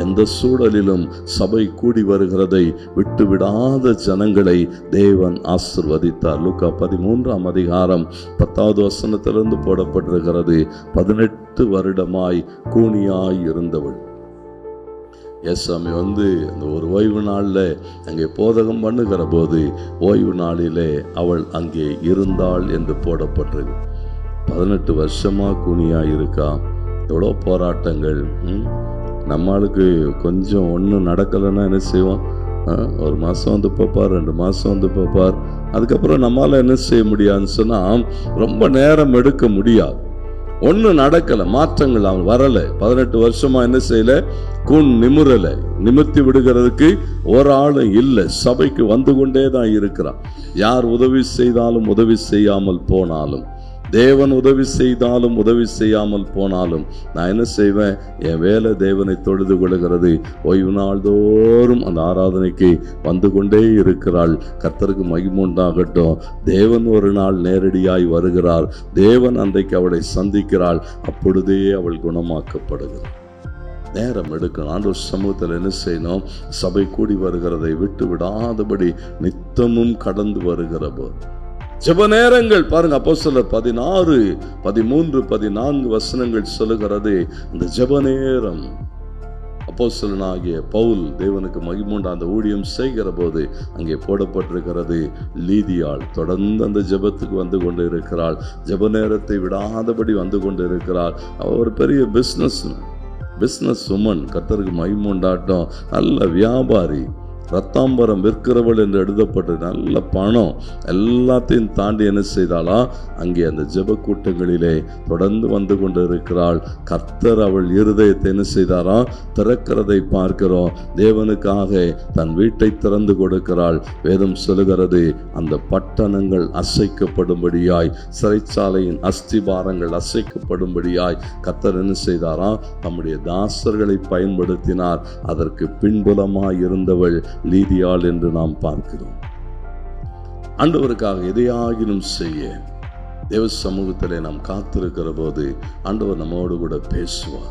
எந்த சூழலிலும் சபை கூடி வருகிறதை விட்டுவிடாத ஜனங்களை தேவன் ஆசிர்வதித்தார். லூக்கா 13ஆம் அதிகாரம் 10வது வசனத்திலிருந்து போடப்பட்டிருக்கிறது. 18 வருடமாய் கூனியாய் இருந்தவள். ஏசாமி அந்த ஒரு ஓய்வு நாளில் அங்கே போதகம் பண்ணுகிற போது ஓய்வு நாளிலே அவள் அங்கே இருந்தாள் என்று போடப்பட்டது. 18 வருஷமா கூனியாய் இருக்கா. எவ்வளோ போராட்டங்கள். நம்மளுக்கு கொஞ்சம் ஒன்றும் நடக்கலைன்னா என்ன செய்வோம்? ஒரு மாதம் வந்து பார்ப்பார், 2 மாதம் வந்து பார்ப்பார். அதுக்கப்புறம் நம்மளால் என்ன செய்ய முடியாதுன்னு சொன்னால் ரொம்ப நேரம் எடுக்க முடியாது. ஒன்றும் நடக்கலை, மாற்றங்கள் அவன் வரலை. 18 வருஷமா என்ன செய்யலை? நிமிரலை. நிமிர்த்தி விடுகிறதுக்கு ஒரு ஆளும் இல்லை. சபைக்கு வந்து கொண்டே தான் இருக்கிறான். யார் உதவி செய்தாலும் உதவி செய்யாமல் போனாலும், தேவன் உதவி செய்தாலும் உதவி செய்யாமல் போனாலும், நான் என்ன செய்வேன்? என் வேலை தேவனை தொழுது கொள்கிறது. ஓய்வு நாள் தோறும் அந்த ஆராதனைக்கு வந்து கொண்டே இருக்கிறாள். கர்த்தருக்கு மகிமை உண்டாகட்டும். தேவன் ஒரு நாள் நேரடியாய் வருகிறார். தேவன் அன்றைக்கு அவளை சந்திக்கிறாள். அப்பொழுதே அவள் குணமாக்கப்படுகிறாள். நேரம் எடுக்கணும். ஆண்டவர் சமூகத்தில் என்ன செய்யணும்? சபை கூடி வருகிறதை விட்டு விடாதபடி நித்தமும் கடந்து வருகிற போது ஜெப நேரங்கள் பாருங்க. அப்போஸ்தலர் 16, 13, 14 வசனங்கள் சொல்லுகிறது. அந்த ஜெப நேரம் அப்போஸ்தலனாகிய பவுல் தேவனுக்கு மகிமுண்ட அந்த ஊழியம் செய்கிற போது அங்கே போடப்பட்டிருக்கிறது. லீதியாள் தொடர்ந்து அந்த ஜெபத்துக்கு வந்து கொண்டு இருக்கிறாள். ஜெப நேரத்தை விடாதபடி வந்து கொண்டு இருக்கிறாள். அவள் ஒரு பெரிய பிஸ்னஸ் உமன். கர்த்தருக்கு மகிமுண்டாட்டம். நல்ல வியாபாரி, ரத்தாம்பரம் விற்கிறவள் என்று எழுதப்பட்டு நல்ல பணம் எல்லாத்தையும் தாண்டி என்ன செய்தாளா? அங்கே அந்த ஜெப கூட்டங்களிலே தொடர்ந்து வந்து கொண்டு இருக்கிறாள். கர்த்தர் அவள் இருதயத்தை என்ன செய்தாரா? திறக்கிறதை பார்க்கிறோம். தேவனுக்காக தன் வீட்டை திறந்து கொடுக்கிறாள். வேதம் சொல்லுகிறது, அந்த பட்டணங்கள் அசைக்கப்படும்படியாய், சிறைச்சாலையின் அஸ்திபாரங்கள் அசைக்கப்படும்படியாய் கர்த்தர் என்ன செய்தாரா? தம்முடைய தாசர்களை பயன்படுத்தினார். அதற்கு பின்புலமாய் இருந்தவள் லீதியாள் என்று நாம் பார்க்கிறோம். ஆண்டவருக்காக எதையாகிலும் செய்ய தேவ சமூகத்திலே நாம் காத்திருக்கிற போது ஆண்டவர் நம்மோடு கூட பேசுவார்.